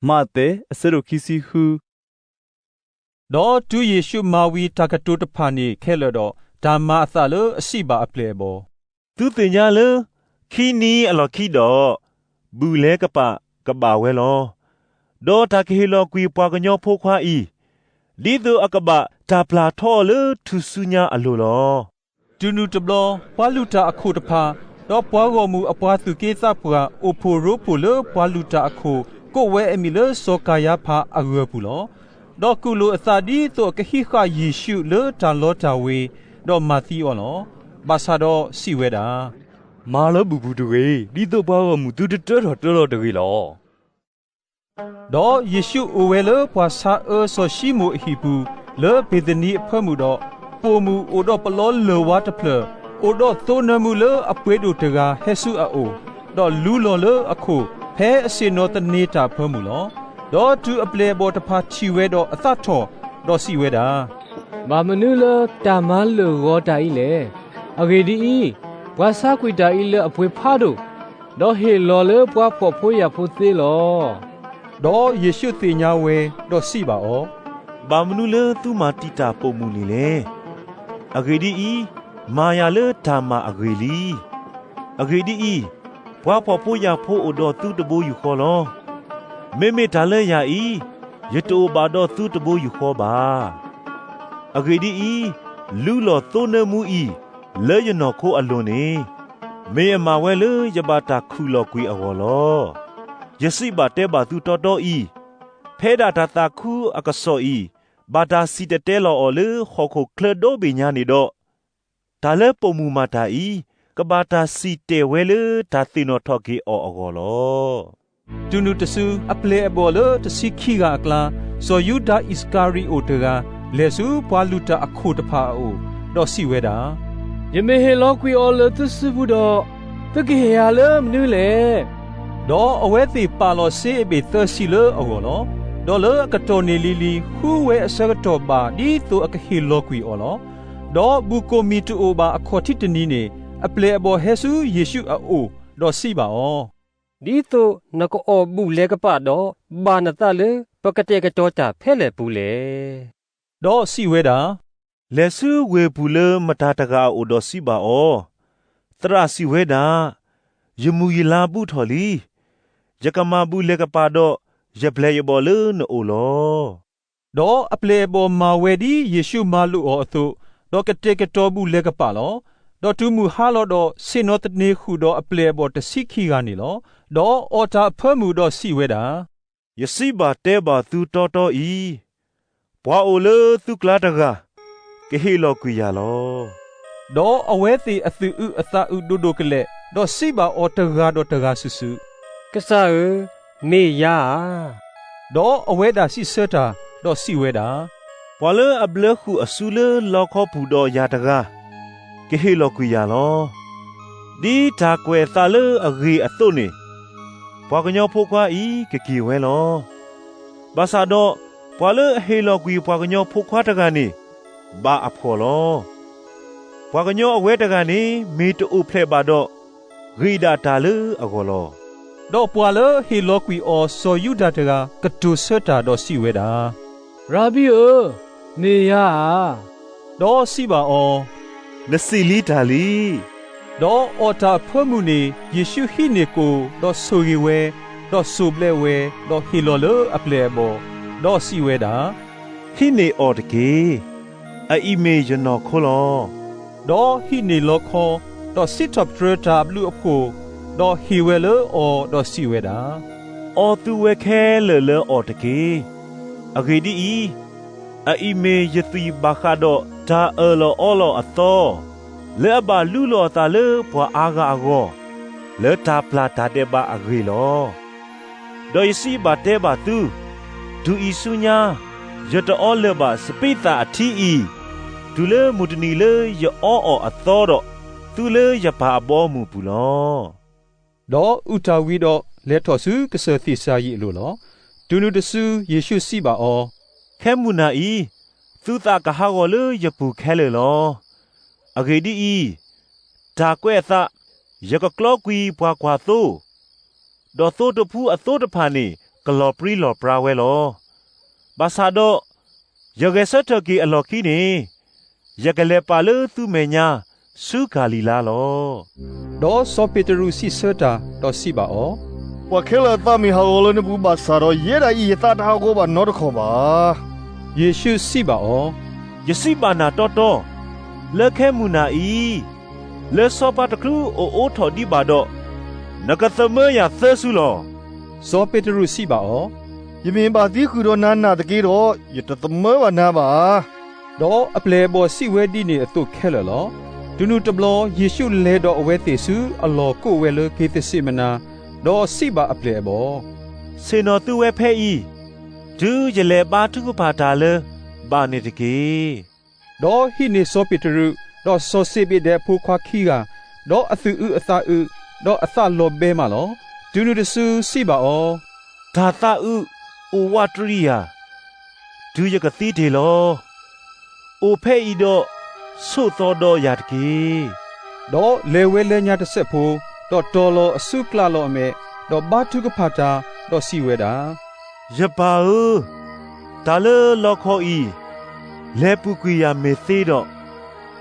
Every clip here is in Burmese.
มาเตอสรุคิซิฮูดอตุเยซูมาวีตากตุตพานีเคลดอดามาซาเลอสิบาอเปลโบตุติญาเลคีนีอลอคีดอบูเลกะปะกะบาเวลอดอตาเคฮิลอกุยปวากะญอโพควาอีลีตุอะกะบะตาปลาทอเลทุสุญาอโลลอจูนูตบลอปวาลูตาอะคูตพาดอปวากอมูอปวาสุเกซาปัวโอโพโรโพเลปวาลูตาอะคูကိုဝဲအမီလစောကာယဖာအရပူလောဒေါကုလိုအစာဒီတော့ကခိခါယေရှုလောတာလောတာဝေဒေါမာသီအောလောဘာသာတော့စီဝဲတာမာလဘူဘူးတွေဒီတော့ဘာမူတူတော်တွေလောဒေါယေရှုအိုဝဲလပွာစာဆောရှိမိုဟီဘူးလေဘေဒနီအဖမှုတော့ပိုမူအိုတော့ပလောလောဝါတဖလအိုတော့သောနမှုလအပွေးတို့တကဟဲဆုအိုတော့လူလောလအခုဖဲအစင်နောတနေတာဖမှုလောဒေါ်တူအပလေဘောတဖာချီဝဲတော့အသတ်ထော်ဒေါ်စီဝဲတာမာမနုလတာမလောရောတာဤလေအဂေဒီဤဘွာစာကွီတာဤလေအပွေဖားတို့ဒေါ်ဟေလောလေပွားဖို့ဖိုးရဖို့သေးလောဒေါ်ယေရှုတင်ညာဝဲဒေါ်စီပါဩဘာမနုလေသူမာတီတာပုံမူနေလေအဂေဒီဤမာယာလေဓမ္မာအဂေလီအဂေဒီဤဘွားဖို့ဖိုးရဖို့အိုတော်သူတဘိုးယူခေါ်လောမေမေဒါလေယာဤယတိုဘာတော်သူတဘိုးယူခေါ်ပါအဂေဒီဤလူလောသုံးနမှုဤလေယနောခိုအလွန်နေမေအမဝဲလေယဘာတာခုလောကွေအဝော်လောယစိဘာတဲဘာသူတော်တော်ဤဖဲဒါတာတာခုအကဆောဤဘာတာစီတတဲလောအော်လေခေါခုကလဒိုဘေညာနေတော့ဒါလေပုံမူမာတာဤကဘာတာစီတဲဝဲလေဒါသိနောထော့ကေအော်အဝော်လောတူနုတဆူအပလေအဘောလတစီခိကအကလာဆိုယူဒာအစ်ကာရီအိုတကလေဆူပွာလူတာအခုတဖာအိုဒေါ်စီဝဲတာယမေဟေလောကွီအော်လတဆူဘူးတော့တကေရလမနုလေဒေါ်အဝဲစီပါလောစေအဘေသစီလအောလောဒေါ်လကတိုနီလီလီဟူဝဲအစကတော့ပါဒီတူအကဟီလောကွီအောလောဒေါ်ဘူကိုမီတူအိုဘာအခေါ်တိတနီနေအပလေအဘောဟဲဆူယေရှုအိုဒေါ်စီပါအောဒီတော့နကောအော်ဘူးလေကပတော့ဘာနတလေပကတဲ့ကတော့တာဖဲလေဘူးလေဒေါ်စီဝဲတာလက်ဆူဝေဘူးလေမတာတကာအိုဒေါ်စီပါအောတရစီဝဲတာယမူယလာဘူးထော်လီယကမာဘူးလေကပတော့ယပလေယဘောလေနိုလောဒေါ်အပလေဘောမာဝဲဒီယေရှုမာလူအောအသုဒေါ်ကတဲ့ကတော့ဘူးလေကပလောဒေါ်တူမူဟာလောတော့စေနောတနေခုတော့အပလေဘောတစိခိကနေလောဒေါ်အော်တာဖမှုတော့စီဝဲတာယစိဘာတဲဘာသူတော်တော်ဤဘွာအိုလေသူကလာတကကေဟီလောကွေရလောဒေါ်အဝဲစီအသူဥအသာဥဒိုဒိုကလေဒေါ်စီဘာအော်တကာတော့တကာဆူဆူကဆာမေယာဒေါ်အဝဲတာစီဆတာဒေါ်စီဝဲတာဘွာလေအဘလခုအဆူလေလောခောပူတော့ရတကာကေဟီလောကွေရလောဒီတာကွယ်သာလေအဂီအတုနေဘွာကညောဖိုခွာဤကကီဝဲလောဘာသာတော့ဘွာလေဟေလောကွေဘွာကညောဖိုခွာတကနေဘာအဖော်လောဘွာကညောအဝဲတကနေမေတူဖလက်ပါတော့ဂိဒါတာလေအကောလောဒေါ်ပွာလေဟေလောကွေအော်ဆိုယူဒတာကကတူဆတာတော့စီဝဲတာရာဘီအိုမေယာဒေါ်စီပါအော်နစီလီတာလီဒေါ်အော်တာဖွမှုနေယေရှုဟိနေကိုဒေါ်ဆိုရီဝဲဒေါ်ဆိုဘလဲဝဲဒေါ်ဟီလောလအပလေဘောဒေါ်စီဝဲတာဟိနေအော်တကေအီမေယနောခိုလောဒေါ်ဟိနေလောခေါ်ဒေါ်စစ်တပ်ထရတာဘလူအဖို့ဒေါ်ဟီဝဲလအော်ဒေါ်စီဝဲတာအော်သူဝဲခဲလေအော်တကေအဂေဒီအီမေယတိဘာခါတော့တာအော်လောအသောလေဘာလူလောတာလေပွာအာဂါအဂောလေတာပလာတာတဲ့ဘာအဂေလောဒိုစီဘာတဲ့ဘာသူဒူအီဆုညာယတအောလေဘာစပိတာအထီဤဒူလေမူတနီလေယောအောအသောတော့သူလေယဘာဘောမူပူလောဒေါ်ဥတာဝီတော့လက်တော်စုကဆသီစာယီလို့လောဒူနုတဆူယေရှုစီပါအောခဲမူနာဤသူတာကဟာကိုလေယပူခဲလေလောအဂေဒီဤဒါကွဲ့သယကကလောကွီပွားကွာသို့ဒေါ်သို့တဖူးအသို့တဖာနေ กลอปรีหลอปราเวลอบาซาโดยะเกสตกีอลอคีนียะกะเลปาเลตุเมญาสุกาลีลาลอดอซอเปตรูซิเซตาดอซิบาอว่าเคลตามีฮาวลนบูบาซาโรเยดาอีตาทาโกบานอดคอบาเยซูซิบาอยะซิบานาตอตอเลแค่มุนาอีเลซอปาตะครูโอโอทอดีบาดอนกะตะเมยาเซซุลอซอเปตรูซิบายมินบาติคุโรนานาตะกีโรยตะตะเมวานาบาดออเปเลบอซิเวดีเนอตุแคลลอดูนูตบลอเยซูเลดออเวเตซูอลอโกเวลเกเตซิมนาดอซิบาอเปเลบอเซโนตุเวเพอีดูเยเลบาทุกปาตาเลบาเนตะกีดอฮิเนซอเปตรูดอซอเซเบเดพูควาคีกาดออตุอุอตาอุดออตาโลเบมาลอดูนูตซูซิบาอดาตาอุโอวาตริยาดูยกะติเดลอโอเพอีดอสุตอดอยาตะกีดอเลเวเลญาตะเซฟูดอตอลออสุกลาลอเมดอบาทุกพาตาดอซิเวดายะปาอุตาเลลอคออีเลปุกุยาเมเซดอ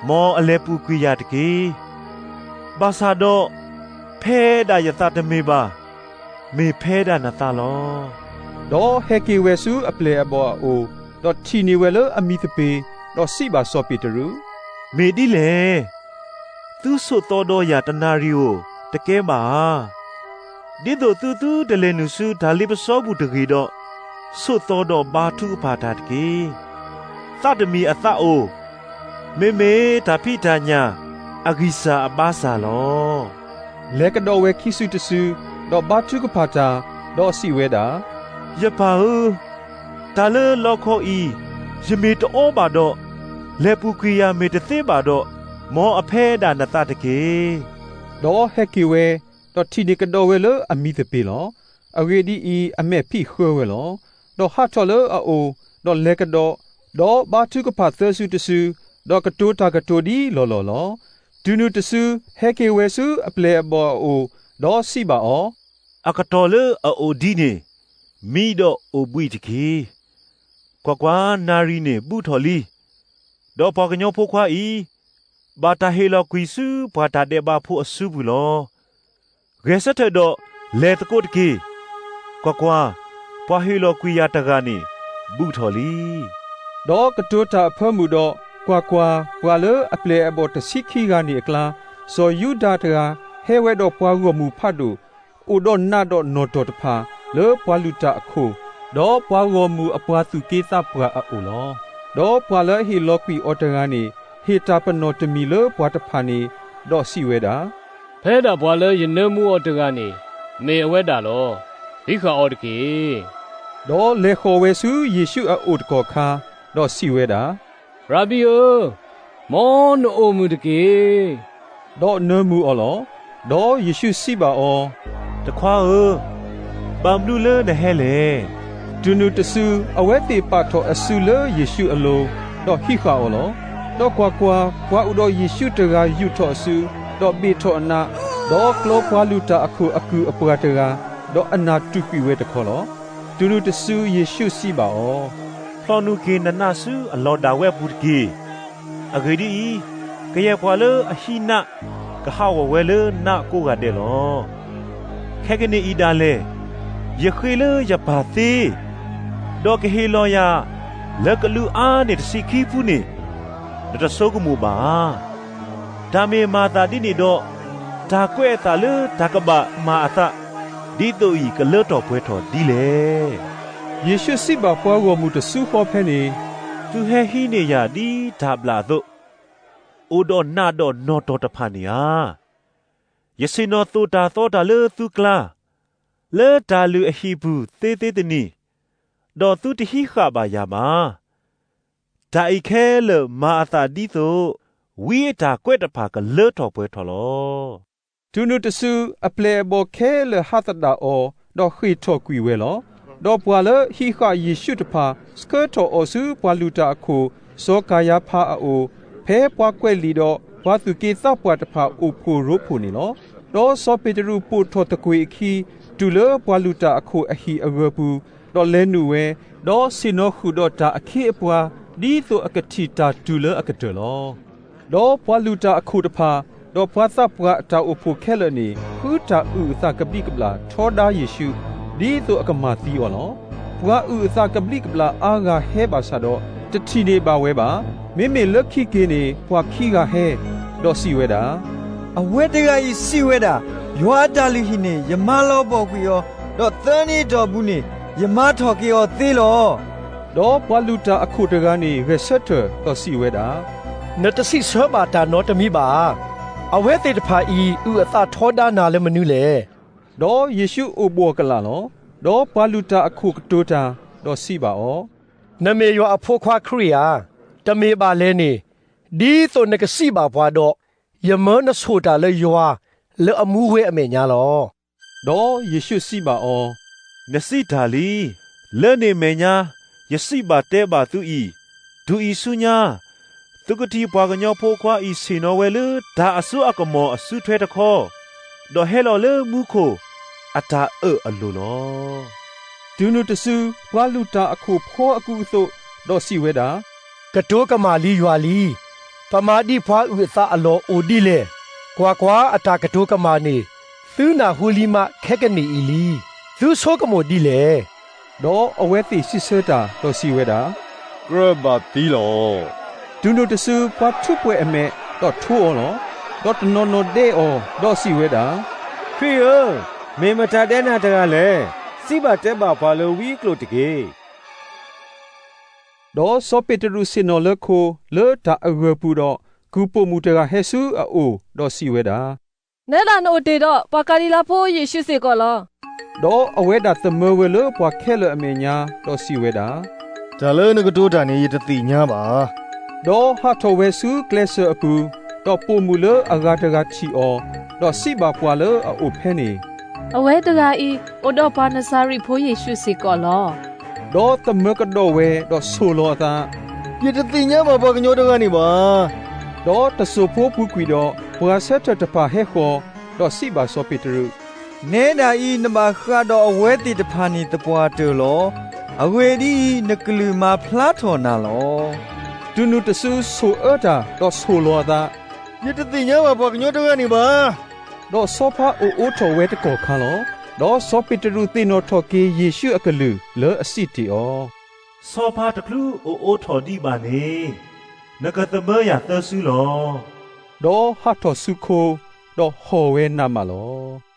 มออเลปุกุยาตะกีบาซาดอเพดายะตะตะเมบาเมเพดานาตาลอดอเฮเกเวซูอเปเลอบอโอดอทีนิเวลอมิตเปดอซิบาซอปิตรูเมดิเลตุสุตอดอยาตนาริโอตะเกบาดิโดตุเดเลนุสุดาลิปซอบุตะกีดอสุตอดอบาทุพาตาตะกีซาดมีอะตาโอเมตาพิตาญาอากิซาอบาซาลอเลกดอเวคิสุตสุดอบาทุกพาตาดอซิเวดายะปาอุตาเลลอคออียะเมตออบาดอเลปุกุยาเมตเซบาดอมออเพดานาตาตะเกดอเฮกิเวดอทีนิกดอเวลอมิตเปลออเวดีอีอเมพิขวเวลอดอฮาทอลอโอดอเลกดออบาทุกพาเซสุตสุดอกตูตากตูดีลอลอลอดูนูตสุเฮกิเวสุอเปเลบอโอดอซิบาออากาตอเลอโอดีเนมีดอโอบุยตะกีกว่านารีเนบุทอลีดอปอกะญอพควาอีบาตาเฮลอกุยซูบาตาเดบาโพอสุบุลอเรซะเทดอเลตะโกตะกีกว่าปะเฮลอกุยาตะกานีบุทอลีดอกตูตาเฟมูดอกว่าปวาเลอเปเลอบอตสิคีกานีกลาโซยูดาตะเฮเวดอปวากมูฟาดูอุดอนนาดอนอตตะพาเลอปวาลุตะโคดอปวากมูอปวาสุเกซาปวาอูลอดอปวาเลฮิโลกีออตะกานีเฮตาปนอตมีเลปวาตะพานีดอซิเวดาเพดาบวาเลยเนมูออตกานีเมอเวดาโลบิคาออตกีดอเลโคเวซูเยซูออุดกอคาดอซิเวดาราบิโอมอนโอมุตกีดอเนมูอลอดอเยซูซิบาอตะควาบามลูเลนะเฮเลดูนูตสุอเวติปาโตอสุเลเยซูอโลดอฮิคาอลอดอกว่าอุดอเยซูตกายุทอสุดอบิโตอนาดอกโลควาลุตาอคูอปวาตกาดออนาตุกิเวตะคอลอดูนูตสุเยซูซิบาอพลอนูเกนนาสุอลอดาเวบุตกีอเกดีกะเยปวาเลอหินะกะฮาวเวเลนะโกกาเดลอแค่กะเนอีดาเลยะเคเลยะปาเตดอกเฮลอยาเลกะลูอาเนตสิคีฟูนีดะโซกมูบาดาเมมาตาดินีดอตาเกวตาเลตากะบะมาอะตะดิโตอีกะเลตอป่วยทอดีเลเยซูซิบาปวากมูตสุขอเพเนตุเฮฮีเนยาดีทาบลาโตโอดอนาดอนอตอตะพานียายะซินอตูตาโตตาเลตุกลาเลตาลูอฮีบูเตเตตนีดอตุติฮิขะบายามาดาอิเคเลมาอาตาดิโตวิเอตาเกวตะพากะเลตอป่วยทอลอดูนูตสุอเปเลบอเคเลฮัตดาอดอခိทอกุยเวลอดอปวาเลฮิขะเยซูตะพาสเกตออสุปวาลุตาโคโซกายาพาโอเพปวาเกวลีดอปวาตุเกซาปวาตะพาอุโพโรโพนีลอดอซอเปตรูปูทอตะกุยคี တူလပွာလူတာအခုအဟီအဂပူတော့လဲနူဝဲတော့စင်နောခုတော့တာအခိအပွာဒီဆိုအကတိတာတူလအကတလောတော့ပွာလူတာအခုတဖာတော့ဖွာသပွာတာအဖို့ခဲလနေခူတာဥသကပိကပလာထောဒါယေရှုဒီဆိုအကမာသီော်လောပွာဥသကပိကပလာအာဂါဟဲပါစာတော့တတိနေပါဝဲပါမိမိလက်ခိကေနေပွာခိကဟဲတော့စီဝဲတာအဝဲတကဤစီဝဲတာရွာတာလူဟိနေယမလောပေါ်ကွေရောတော့သန်းနေတော်ဘူးနေယမထော်ကေရောသေးလောတော့ပွာလူတာအခုတကနေရက်ဆက်တော့စီဝဲတာနတစီဆောပါတာနော်တမိပါအဝဲတေတဖာဤဥအသထောဒါနာလည်းမနူးလေတော့ယေရှုအိုဘောကလာလောတော့ပွာလူတာအခုကတိုတာတော့စီပါဩနမေယောအဖို့ခွာခရိယာတမေပါလဲနေဒီဆိုနကစီပါဘွားတော့ယမနဆိုတာလေယောလေအမှုဝဲအမေညာလောတော့ယေရှုစီပါဩနစီဒါလီလဲနေမေညာယစီပါတဲပါသူဤဒူဤဆုညာသူကတိပွားကညောဖိုခွာဤစီနောဝဲလေဒါအဆုအကမောအဆုထွဲတခောတော့ဟဲလောလေမူခိုအတာအလိုလောဒူနုတဆူပွာလူတာအခုဖောအကူသို့တော့စီဝဲတာကတိုးကမာလီရွာလီပမာတိဖွာဥအသအလောအိုဒီလေကွာအတာကတိုးကမာနေသူနာဟူလီမခက်ကနီအီလီသူဆိုကမိုဒီလေတော့အဝဲတိစစ်စတာတော့စီဝဲတာဂရဘတီလောဒူနုတဆူပွာထုပွဲအမဲတော့ထိုးအောင်လောတော့နော်နော်ဒဲအော်တော့စီဝဲတာခရီယမေမတာတဲ့နာတကလည်းစီပါတဲပါဘာလိုဝီကလိုတကေတော့စောပေတရုစင်နော်လခိုလေတာအဂပူတော့ဂူပိုမူတကဟဲဆူအိုတော့စီဝဲတာနဲလာနိုတေတော့ပကာလီလာဖိုးယေရှုစေကောလောတော့အဝဲတာသမဝဲလပွားခဲလအမေညာတော့စီဝဲတာဒါလဲနကတိုးတာနေတတိညာပါတော့ဟာထောဝဲဆူကလဆအပူတော့ပိုမူလအဂါတကချီအောတော့စီပါပွာလအိုဖဲနေအဝဲတကဤအိုတော့ဘာနစာရီဖိုးယေရှုစေကောလောတော့သမကတော့ဝဲတော့ဆိုလောသာပြတတိညာပါကညောတကနေပါတော့တဆူဖိုးပူကွီတော့ဘွာဆက်တပါဟဲခေါ်တော့စီပါစောပေတရုနဲနာဤနမခါတော့အဝဲတိတဖာနီတပွားတေလောအဝဲဒီနကလူမာဖလားထော်နာလောဒုနုတဆူဆိုအတာတော့ဆိုလောသာပြတတိညာပါကညောတကနေပါတော့စောဖာအိုထော်ဝဲတကောခါလောတော့စောပေတရုသိနောထော်ကေယေရှုအကလူလောအစီတီအောစောဖာတကလူအိုထော်ဒီပါနေနကသမယသဆူလောတော့ဟာထော်စုခိုတော့ဟော်ဝဲနာမလော